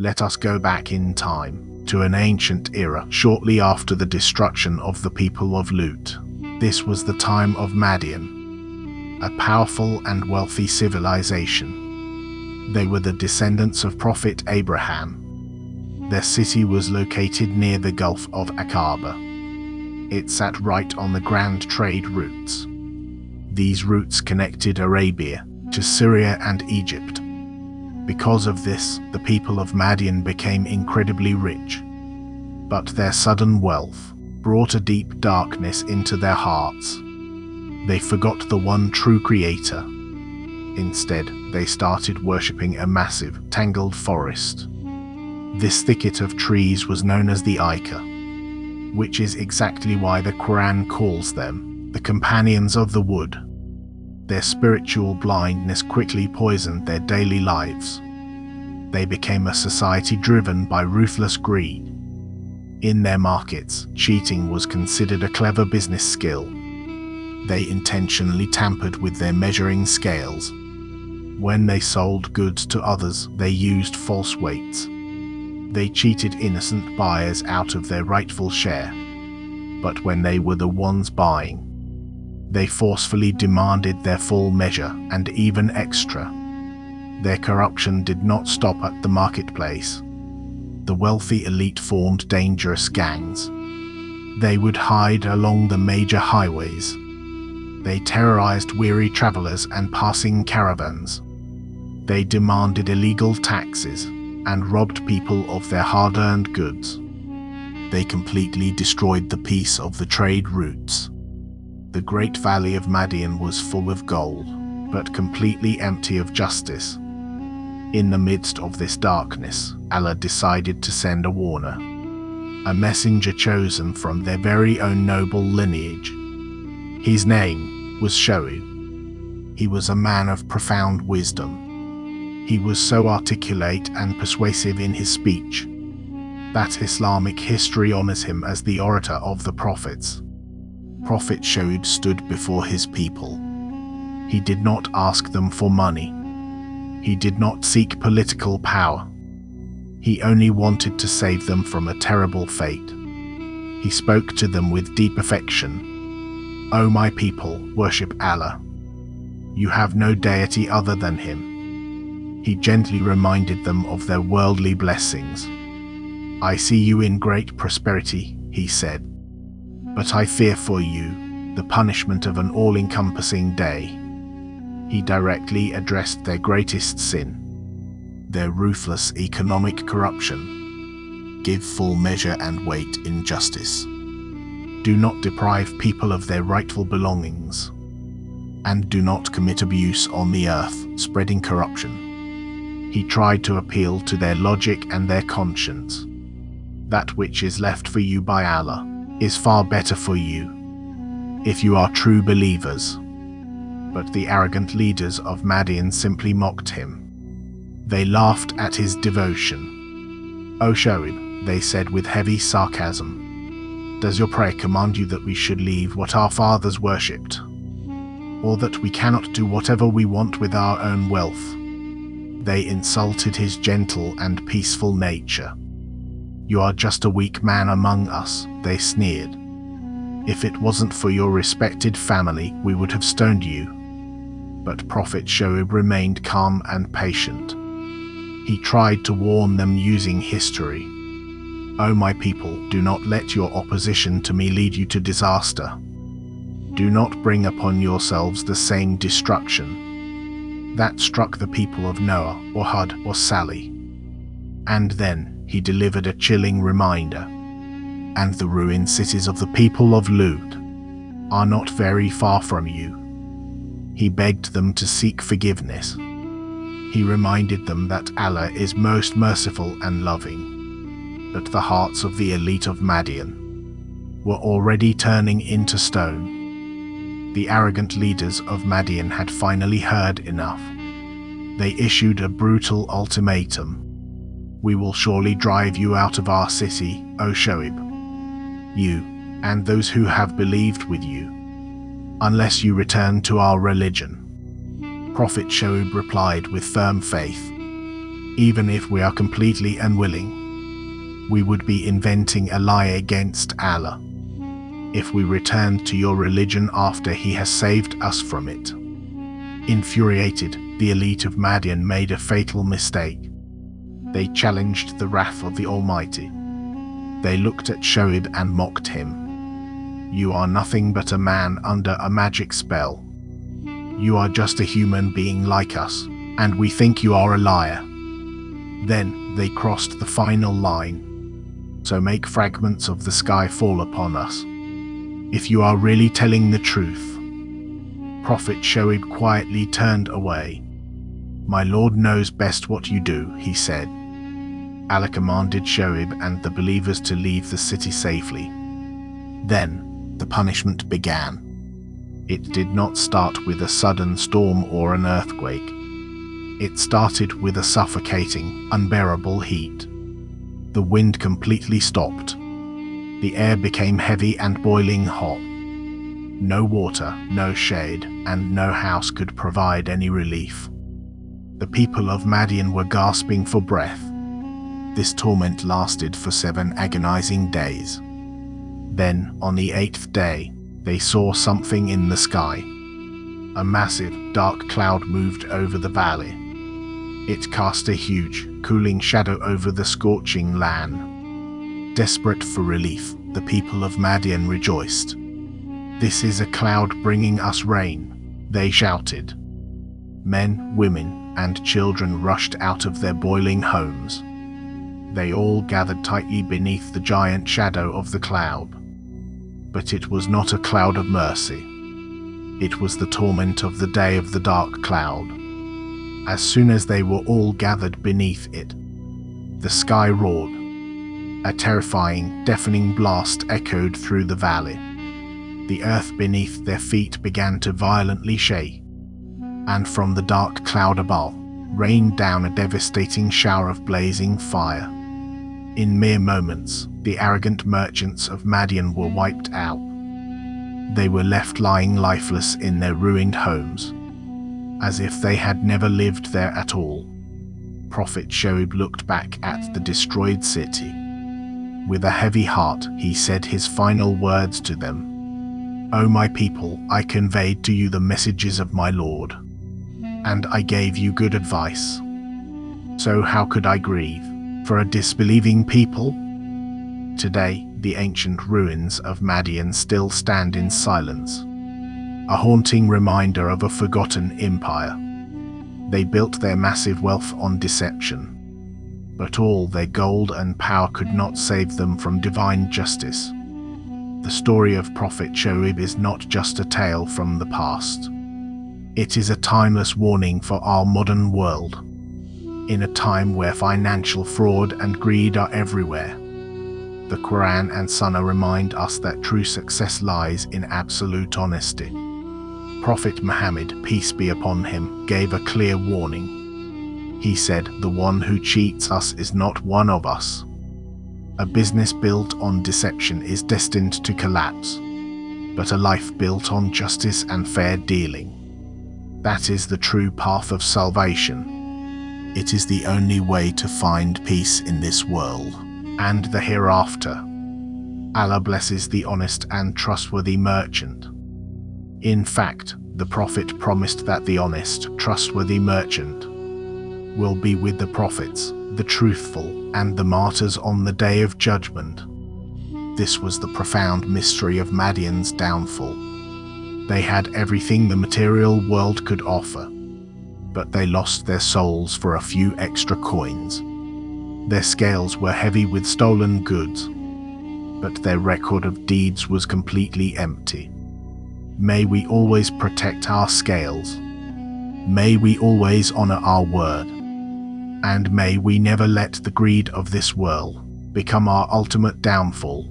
Let us go back in time, to an ancient era shortly after the destruction of the people of Lut. This was the time of Madyan, a powerful and wealthy civilization. They were the descendants of Prophet Abraham. Their city was located near the Gulf of Aqaba. It sat right on the grand trade routes. These routes connected Arabia to Syria and Egypt. Because of this, the people of Madyan became incredibly rich. But their sudden wealth brought a deep darkness into their hearts. They forgot the one true creator. Instead, they started worshipping a massive, tangled forest. This thicket of trees was known as the Aykah, which is exactly why the Quran calls them the companions of the wood. Their spiritual blindness quickly poisoned their daily lives. They became a society driven by ruthless greed. In their markets, cheating was considered a clever business skill. They intentionally tampered with their measuring scales. When they sold goods to others, they used false weights. They cheated innocent buyers out of their rightful share. But when they were the ones buying, they forcefully demanded their full measure and even extra. Their corruption did not stop at the marketplace. The wealthy elite formed dangerous gangs. They would hide along the major highways. They terrorized weary travelers and passing caravans. They demanded illegal taxes and robbed people of their hard-earned goods. They completely destroyed the peace of the trade routes. The great valley of Madyan was full of gold, but completely empty of justice. In the midst of this darkness, Allah decided to send a warner, a messenger chosen from their very own noble lineage. His name was Shoaib. He was a man of profound wisdom. He was so articulate and persuasive in his speech that Islamic history honors him as the orator of the prophets. Prophet Shoaib stood before his people. He did not ask them for money. He did not seek political power. He only wanted to save them from a terrible fate. He spoke to them with deep affection. "O my people, worship Allah. You have no deity other than Him." He gently reminded them of their worldly blessings. "I see you in great prosperity," he said, "but I fear for you the punishment of an all-encompassing day." He directly addressed their greatest sin, their ruthless economic corruption. "Give full measure and weight in justice. Do not deprive people of their rightful belongings. And do not commit abuse on the earth, spreading corruption." He tried to appeal to their logic and their conscience. That which is left for you by Allah is far better for you, if you are true believers. But the arrogant leaders of Madyan simply mocked him. They laughed at his devotion. "O Shuaib," they said with heavy sarcasm, "does your prayer command you that we should leave what our fathers worshipped? Or that we cannot do whatever we want with our own wealth?" They insulted his gentle and peaceful nature. "You are just a weak man among us," they sneered. "If it wasn't for your respected family, we would have stoned you." But Prophet Shoaib remained calm and patient. He tried to warn them using history. "O my people, do not let your opposition to me lead you to disaster. Do not bring upon yourselves the same destruction that struck the people of Noah or Hud or Salih." And then he delivered a chilling reminder. "And the ruined cities of the people of Lut are not very far from you." He begged them to seek forgiveness. He reminded them that Allah is most merciful and loving. But the hearts of the elite of Madyan were already turning into stone. The arrogant leaders of Madyan had finally heard enough. They issued a brutal ultimatum. "We will surely drive you out of our city, O Shoaib, you and those who have believed with you, unless you return to our religion." Prophet Shoaib replied with firm faith, Even if we are completely unwilling, we would be inventing a lie against Allah if we returned to your religion after He has saved us from it. Infuriated, the elite of Madyan made a fatal mistake. They challenged the wrath of the Almighty. They looked at Shoaib and mocked him. You are nothing but a man under a magic spell. You are just a human being like us, and we think you are a liar. Then they crossed the final line. So make fragments of the sky fall upon us, if you are really telling the truth. Prophet Shoaib quietly turned away. My Lord knows best what you do, he said. Allah commanded Shoaib and the believers to leave the city safely. Then the punishment began. It did not start with a sudden storm or an earthquake. It started with a suffocating, unbearable heat. The wind completely stopped. The air became heavy and boiling hot. No water, no shade, and no house could provide any relief. The people of Madyan were gasping for breath. This torment lasted for 7 agonizing days. Then, on the 8th day, they saw something in the sky. A massive, dark cloud moved over the valley. It cast a huge, cooling shadow over the scorching land. Desperate for relief, the people of Madyan rejoiced. This is a cloud bringing us rain, they shouted. Men, women, and children rushed out of their boiling homes. They all gathered tightly beneath the giant shadow of the cloud. But it was not a cloud of mercy. It was the torment of the day of the dark cloud. As soon as they were all gathered beneath it, the sky roared. A terrifying, deafening blast echoed through the valley. The earth beneath their feet began to violently shake, and from the dark cloud above rained down a devastating shower of blazing fire. In mere moments, the arrogant merchants of Madyan were wiped out. They were left lying lifeless in their ruined homes, as if they had never lived there at all. Prophet Shoaib looked back at the destroyed city. With a heavy heart, he said his final words to them. O my people, I conveyed to you the messages of my Lord, and I gave you good advice. So how could I grieve for a disbelieving people? Today, the ancient ruins of Madyan still stand in silence, a haunting reminder of a forgotten empire. They built their massive wealth on deception, but all their gold and power could not save them from divine justice. The story of Prophet Shoaib is not just a tale from the past. It is a timeless warning for our modern world. In a time where financial fraud and greed are everywhere, the Quran and Sunnah remind us that true success lies in absolute honesty. Prophet Muhammad, peace be upon him, gave a clear warning. He said, "The one who cheats us is not one of us." A business built on deception is destined to collapse, but a life built on justice and fair dealing, that is the true path of salvation. It is the only way to find peace in this world and the hereafter. Allah blesses the honest and trustworthy merchant. In fact, the Prophet promised that the honest, trustworthy merchant will be with the prophets, the truthful, and the martyrs on the day of judgment. This was the profound mystery of Madyan's downfall. They had everything the material world could offer, but they lost their souls for a few extra coins. Their scales were heavy with stolen goods, but their record of deeds was completely empty. May we always protect our scales. May we always honor our word. And may we never let the greed of this world become our ultimate downfall.